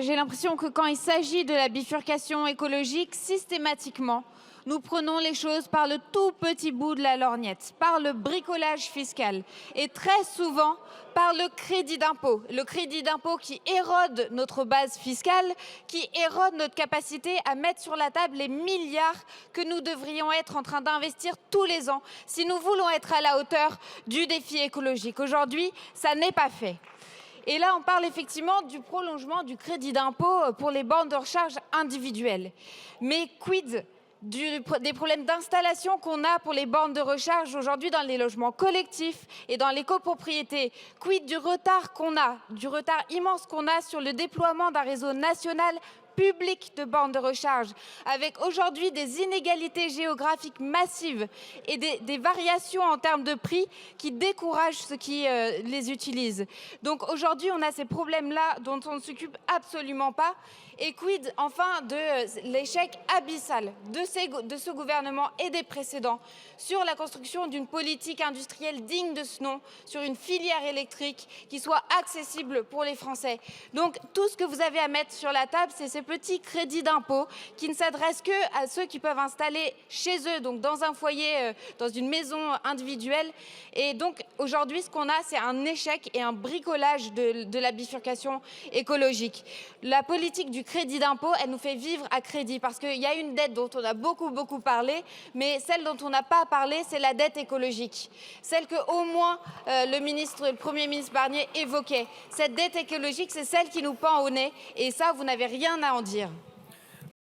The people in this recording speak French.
J'ai l'impression que quand il s'agit de la bifurcation écologique, systématiquement, nous prenons les choses par le tout petit bout de la lorgnette, par le bricolage fiscal et très souvent par le crédit d'impôt. Le crédit d'impôt qui érode notre base fiscale, qui érode notre capacité à mettre sur la table les milliards que nous devrions être en train d'investir tous les ans si nous voulons être à la hauteur du défi écologique. Aujourd'hui, ça n'est pas fait. Et là, on parle effectivement du prolongement du crédit d'impôt pour les bornes de recharge individuelles. Mais quid des problèmes d'installation qu'on a pour les bornes de recharge aujourd'hui dans les logements collectifs et dans les copropriétés? Quid du retard immense qu'on a sur le déploiement d'un réseau national public de bornes de recharge, avec aujourd'hui des inégalités géographiques massives et des variations en termes de prix qui découragent ceux qui les utilisent. Donc aujourd'hui, on a ces problèmes-là dont on ne s'occupe absolument pas. Et quid enfin de l'échec abyssal de ce gouvernement et des précédents sur la construction d'une politique industrielle digne de ce nom, sur une filière électrique qui soit accessible pour les Français. Donc tout ce que vous avez à mettre sur la table, c'est ces petits crédits d'impôt qui ne s'adressent qu'à ceux qui peuvent installer chez eux, donc dans un foyer, dans une maison individuelle. Et donc aujourd'hui, ce qu'on a, c'est un échec et un bricolage de la bifurcation écologique. La politique du crédit d'impôt, elle nous fait vivre à crédit parce qu'il y a une dette dont on a beaucoup parlé, mais celle dont on n'a pas parlé, c'est la dette écologique. Celle que au moins le Premier ministre Barnier évoquait. Cette dette écologique, c'est celle qui nous pend au nez et ça, vous n'avez rien à en dire.